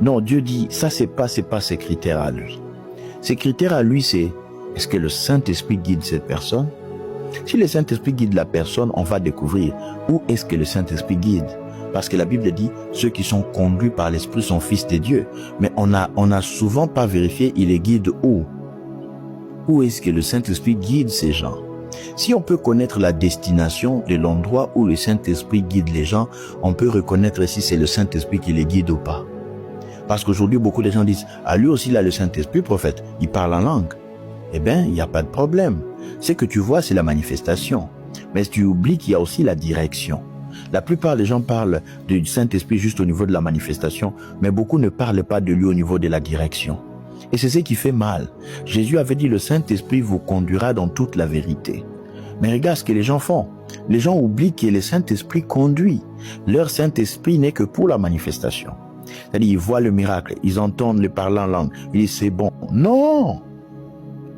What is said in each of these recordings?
Non, Dieu dit, ça c'est pas ses critères à lui. Ses critères à lui, c'est, est-ce que le Saint-Esprit guide cette personne? Si le Saint-Esprit guide la personne, on va découvrir où est-ce que le Saint-Esprit guide. Parce que la Bible dit, ceux qui sont conduits par l'Esprit sont fils de Dieu. Mais on a souvent pas vérifié, il les guide où? Où est-ce que le Saint-Esprit guide ces gens? Si on peut connaître la destination de l'endroit où le Saint-Esprit guide les gens, on peut reconnaître si c'est le Saint-Esprit qui les guide ou pas. Parce qu'aujourd'hui, beaucoup de gens disent, ah, lui aussi, il a le Saint-Esprit, prophète, il parle en langue. Eh bien, il n'y a pas de problème. Ce que tu vois, c'est la manifestation. Mais tu oublies qu'il y a aussi la direction. La plupart des gens parlent du Saint-Esprit juste au niveau de la manifestation, mais beaucoup ne parlent pas de lui au niveau de la direction. Et c'est ce qui fait mal. Jésus avait dit, le Saint-Esprit vous conduira dans toute la vérité. Mais regarde ce que les gens font. Les gens oublient que le Saint-Esprit conduit. Leur Saint-Esprit n'est que pour la manifestation. C'est-à-dire, ils voient le miracle, ils entendent le parler en langue, ils disent c'est bon. Non!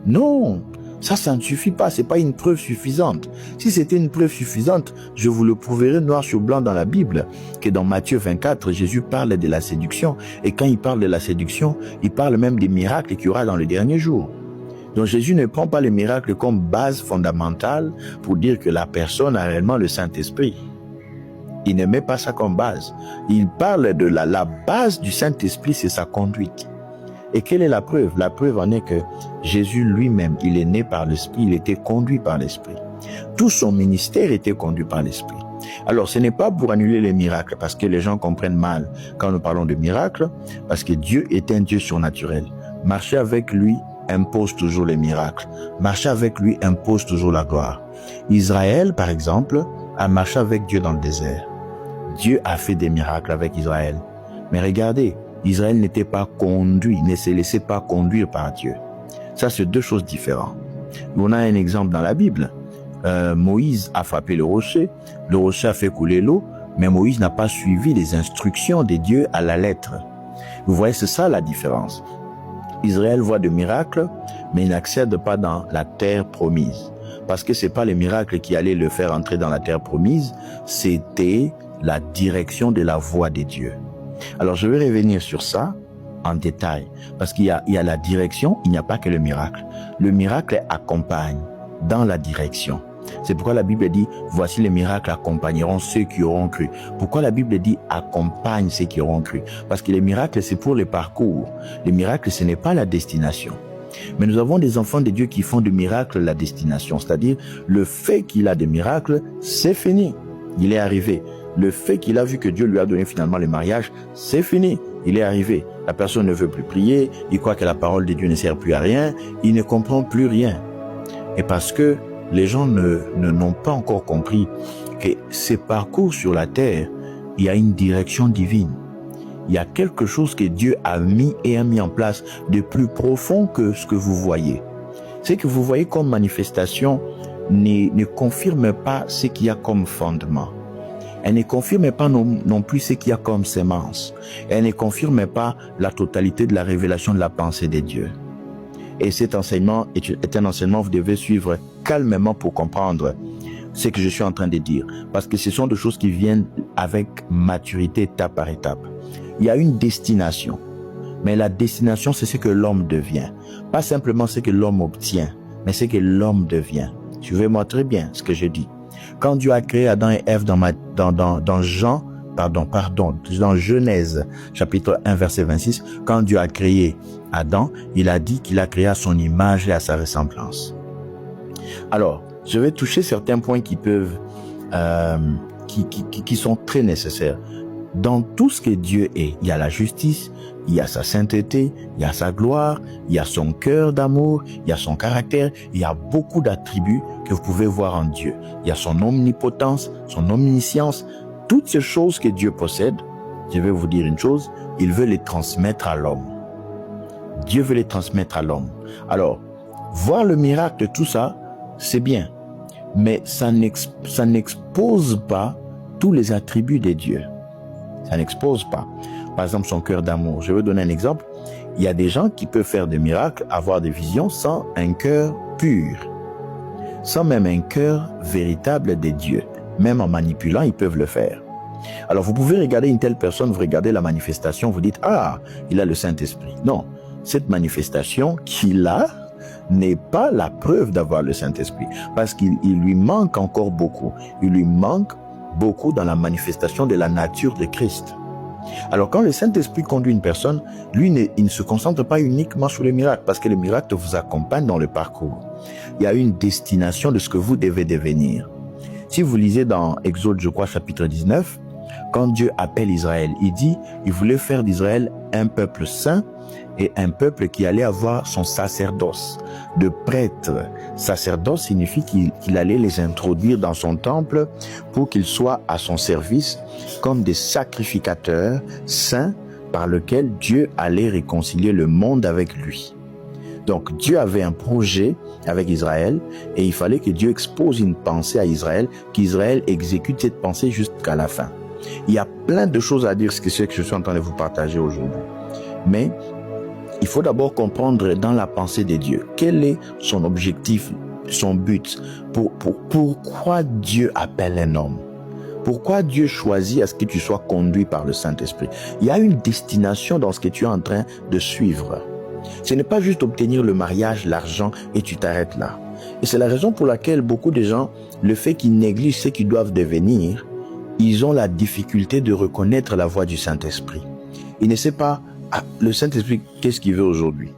Non! Ça ne suffit pas, c'est pas une preuve suffisante. Si c'était une preuve suffisante, je vous le prouverai noir sur blanc dans la Bible, que dans Matthieu 24, Jésus parle de la séduction. Et quand il parle de la séduction, il parle même des miracles qu'il y aura dans le dernier jour. Donc Jésus ne prend pas les miracles comme base fondamentale pour dire que la personne a réellement le Saint-Esprit. Il ne met pas ça comme base. Il parle de la base du Saint-Esprit, c'est sa conduite. Et quelle est la preuve? La preuve en est que Jésus lui-même, il est né par l'Esprit, il était conduit par l'Esprit. Tout son ministère était conduit par l'Esprit. Alors, ce n'est pas pour annuler les miracles, parce que les gens comprennent mal quand nous parlons de miracles, parce que Dieu est un Dieu surnaturel. Marcher avec lui impose toujours les miracles. Marcher avec lui impose toujours la gloire. Israël, par exemple, a marché avec Dieu dans le désert. Dieu a fait des miracles avec Israël. Mais regardez, Israël n'était pas conduit, ne se laissait pas conduire par Dieu. Ça, c'est deux choses différentes. On a un exemple dans la Bible. Moïse a frappé le rocher a fait couler l'eau, mais Moïse n'a pas suivi les instructions de Dieu à la lettre. Vous voyez, c'est ça la différence. Israël voit des miracles, mais il n'accède pas dans la terre promise. Parce que c'est pas les miracles qui allaient le faire entrer dans la terre promise, c'était la direction de la voix de Dieu. Alors je vais revenir sur ça en détail, parce qu'il y a la direction, il n'y a pas que le miracle. Le miracle accompagne dans la direction. C'est pourquoi la Bible dit, voici les miracles accompagneront ceux qui auront cru. Pourquoi la Bible dit accompagne ceux qui auront cru? Parce que les miracles, c'est pour les parcours. Les miracles, ce n'est pas la destination. Mais nous avons des enfants de Dieu qui font de miracles la destination. C'est-à-dire, le fait qu'il a des miracles, c'est fini. Il est arrivé. Le fait qu'il a vu que Dieu lui a donné finalement le mariage, c'est fini. Il est arrivé. La personne ne veut plus prier. Il croit que la parole de Dieu ne sert plus à rien. Il ne comprend plus rien. Et parce que les gens n'ont pas encore compris que ces parcours sur la terre, il y a une direction divine. Il y a quelque chose que Dieu a mis en place de plus profond que ce que vous voyez. Ce que vous voyez comme manifestation ne confirme pas ce qu'il y a comme fondement. Elle ne confirme pas non plus ce qu'il y a comme sémence. Elle ne confirme pas la totalité de la révélation de la pensée de Dieu. Et cet enseignement est un enseignement que vous devez suivre calmement pour comprendre ce que je suis en train de dire. Parce que ce sont des choses qui viennent avec maturité étape par étape. Il y a une destination. Mais la destination, c'est ce que l'homme devient. Pas simplement ce que l'homme obtient, mais ce que l'homme devient. Suivez-moi très bien ce que je dis. Quand Dieu a créé Adam et Ève dans Genèse, chapitre 1, verset 26, quand Dieu a créé Adam, il a dit qu'il a créé à son image et à sa ressemblance. Alors, je vais toucher certains points qui peuvent, qui sont très nécessaires. Dans tout ce que Dieu est, il y a la justice, il y a sa sainteté, il y a sa gloire, il y a son cœur d'amour, il y a son caractère, il y a beaucoup d'attributs que vous pouvez voir en Dieu. Il y a son omnipotence, son omniscience, toutes ces choses que Dieu possède. Je vais vous dire une chose, il veut les transmettre à l'homme. Dieu veut les transmettre à l'homme. Alors, voir le miracle, tout ça, c'est bien, mais ça n'expose pas tous les attributs de Dieu. Ça n'expose pas. Par exemple, son cœur d'amour. Je vais donner un exemple. Il y a des gens qui peuvent faire des miracles, avoir des visions sans un cœur pur, sans même un cœur véritable de Dieu. Même en manipulant, ils peuvent le faire. Alors vous pouvez regarder une telle personne, vous regardez la manifestation, vous dites, ah, il a le Saint-Esprit. Non, cette manifestation qu'il a n'est pas la preuve d'avoir le Saint-Esprit, parce qu'il lui manque encore beaucoup. Il lui manque beaucoup dans la manifestation de la nature de Christ. Alors quand le Saint-Esprit conduit une personne, lui, il ne se concentre pas uniquement sur les miracles, parce que les miracles vous accompagnent dans le parcours. Il y a une destination de ce que vous devez devenir. Si vous lisez dans Exode, je crois, chapitre 19, quand Dieu appelle Israël, il dit, il voulait faire d'Israël un peuple saint et un peuple qui allait avoir son sacerdoce de prêtre. Sacerdoce signifie qu'il allait les introduire dans son temple pour qu'ils soient à son service comme des sacrificateurs saints par lesquels Dieu allait réconcilier le monde avec lui. Donc Dieu avait un projet avec Israël et il fallait que Dieu expose une pensée à Israël, qu'Israël exécute cette pensée jusqu'à la fin. Il y a plein de choses à dire, ce que je suis en train de vous partager aujourd'hui. Mais il faut d'abord comprendre dans la pensée de Dieu, quel est son objectif, son but, pourquoi Dieu appelle un homme. Pourquoi Dieu choisit à ce que tu sois conduit par le Saint-Esprit. Il y a une destination dans ce que tu es en train de suivre. Ce n'est pas juste obtenir le mariage, l'argent et tu t'arrêtes là. Et c'est la raison pour laquelle beaucoup de gens, le fait qu'ils négligent ce qu'ils doivent devenir, ils ont la difficulté de reconnaître la voix du Saint-Esprit. Ils ne savent pas, le Saint-Esprit, qu'est-ce qu'il veut aujourd'hui?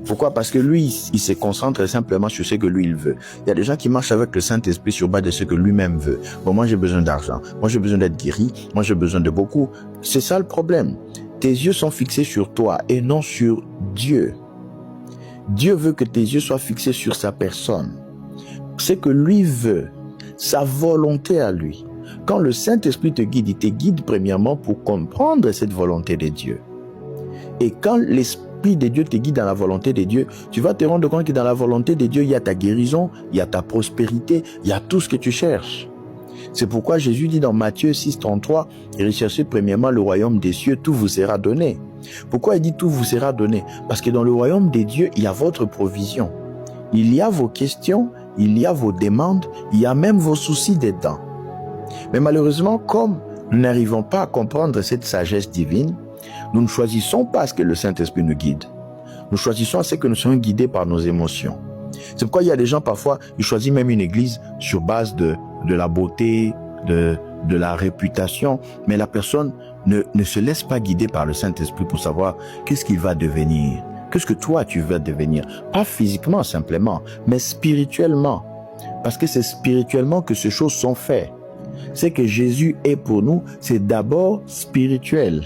Pourquoi? Parce que lui, il se concentre simplement sur ce que lui, il veut. Il y a des gens qui marchent avec le Saint-Esprit sur base de ce que lui-même veut. Bon, moi, j'ai besoin d'argent. Moi, j'ai besoin d'être guéri. Moi, j'ai besoin de beaucoup. C'est ça le problème. Tes yeux sont fixés sur toi et non sur Dieu. Dieu veut que tes yeux soient fixés sur sa personne. Ce que lui veut, sa volonté à lui. Quand le Saint-Esprit te guide, il te guide premièrement pour comprendre cette volonté de Dieu. Et quand l'Esprit de Dieu te guide dans la volonté de Dieu, tu vas te rendre compte que dans la volonté de Dieu, il y a ta guérison, il y a ta prospérité, il y a tout ce que tu cherches. C'est pourquoi Jésus dit dans Matthieu 6, 33, « Recherchez premièrement le royaume des cieux, tout vous sera donné. » Pourquoi il dit « tout vous sera donné » ? Parce que dans le royaume des dieux, il y a votre provision. Il y a vos questions, il y a vos demandes, il y a même vos soucis dedans. Mais malheureusement, comme nous n'arrivons pas à comprendre cette sagesse divine, nous ne choisissons pas à ce que le Saint-Esprit nous guide. Nous choisissons à ce que nous soyons guidés par nos émotions. C'est pourquoi il y a des gens parfois, ils choisissent même une église sur base de la beauté, de la réputation, mais la personne ne se laisse pas guider par le Saint-Esprit pour savoir qu'est-ce qu'il va devenir. Qu'est-ce que toi tu vas devenir? Pas physiquement simplement, mais spirituellement. Parce que c'est spirituellement que ces choses sont faites. C'est que Jésus est pour nous, c'est d'abord spirituel.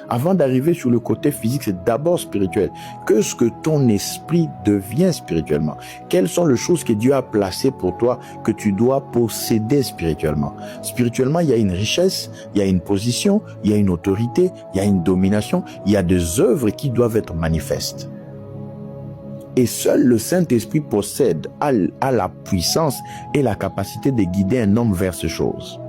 Avant d'arriver sur le côté physique, c'est d'abord spirituel. Qu'est-ce que ton esprit devient spirituellement? Quelles sont les choses que Dieu a placées pour toi que tu dois posséder spirituellement? Spirituellement, il y a une richesse, il y a une position, il y a une autorité, il y a une domination, il y a des œuvres qui doivent être manifestes. Et seul le Saint-Esprit possède, a la puissance et la capacité de guider un homme vers ces choses.